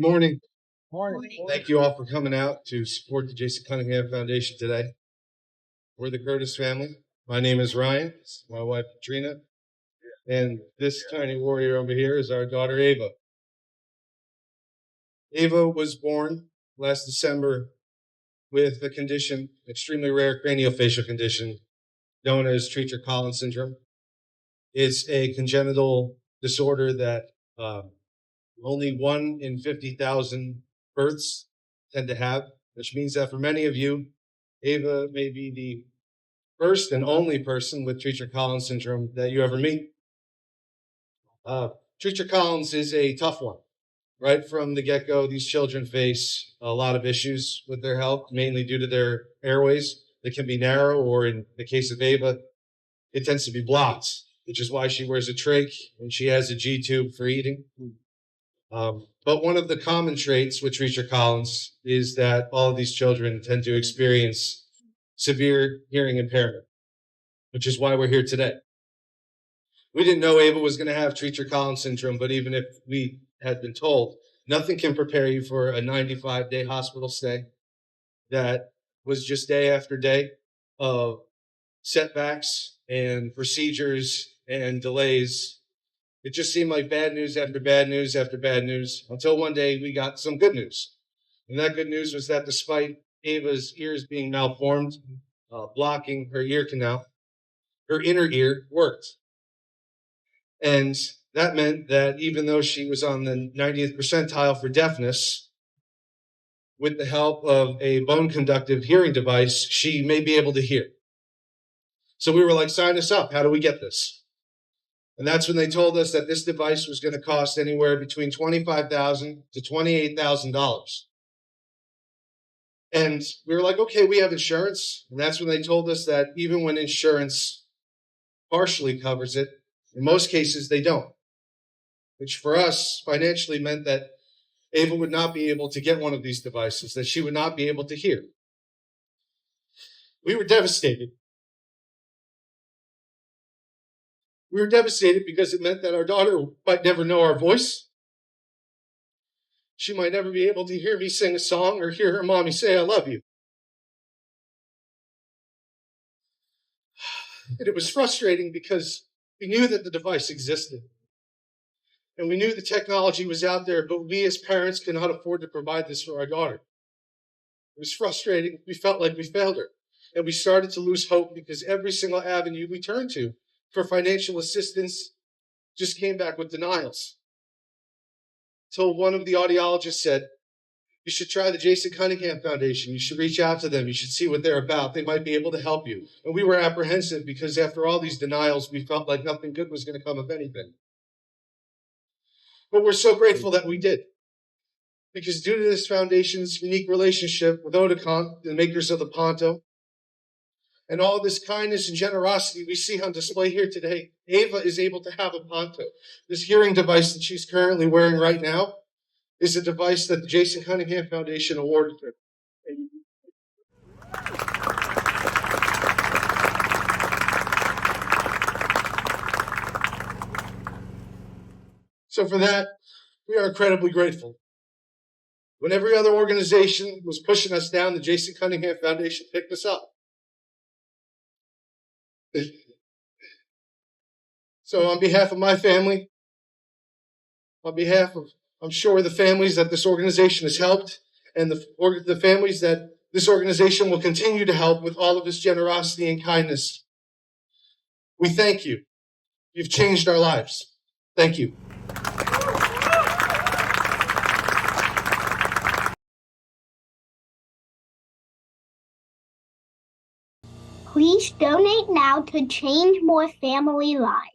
Good morning. Morning. Thank you all for coming out to support the Jason Cunningham Foundation today. We're the Curtis family. My name is Ryan, my wife Katrina, and this tiny warrior over here is our daughter Ava. Ava was born last December with a condition, extremely rare craniofacial condition known as Treacher-Collins syndrome. It's a congenital disorder that only 1 in 50,000 births tend to have, which means that for many of you, Ava may be the first and only person with Treacher-Collins syndrome that you ever meet. Treacher-Collins is a tough one. Right from the get-go, these children face a lot of issues with their health, mainly due to their airways that can be narrow, or in the case of Ava, it tends to be blocked, which is why she wears a trach and she has a G-tube for eating. But one of the common traits with Treacher-Collins is that all of these children tend to experience severe hearing impairment, which is why we're here today. We didn't know Ava was going to have Treacher-Collins syndrome, but even if we had been told, nothing can prepare you for a 95-day hospital stay that was just day after day of setbacks and procedures and delays. It just seemed like bad news after bad news after bad news, until one day we got some good news. And that good news was that despite Ava's ears being malformed, blocking her ear canal, her inner ear worked. And that meant that even though she was on the 90th percentile for deafness, with the help of a bone conductive hearing device, she may be able to hear. So we were like, sign us up. How do we get this? And that's when they told us that this device was going to cost anywhere between $25,000 to $28,000. And we were like, okay, we have insurance. And that's when they told us that even when insurance partially covers it, in most cases they don't. Which for us financially meant that Ava would not be able to get one of these devices, that she would not be able to hear. We were devastated. We were devastated because it meant that our daughter might never know our voice. She might never be able to hear me sing a song or hear her mommy say, I love you. And it was frustrating because we knew that the device existed. And we knew the technology was out there, but we as parents could not afford to provide this for our daughter. It was frustrating. We felt like we failed her. And we started to lose hope because every single avenue we turned to for financial assistance just came back with denials. Till one of the audiologists said, you should try the Jason Cunningham Foundation. You should reach out to them. You should see what they're about. They might be able to help you. And we were apprehensive because after all these denials, we felt like nothing good was going to come of anything. But we're so grateful that we did. Because due to this foundation's unique relationship with Oticon, the makers of the Ponto, and all this kindness and generosity we see on display here today, Ava is able to have a Ponto. This hearing device that she's currently wearing right now is a device that the Jason Cunningham Foundation awarded her. So for that, we are incredibly grateful. When every other organization was pushing us down, the Jason Cunningham Foundation picked us up. So on behalf of my family, on behalf of, I'm sure, the families that this organization has helped, and the families that this organization will continue to help with all of its generosity and kindness, we thank you. You've changed our lives. Thank you. Please donate now to change more family lives.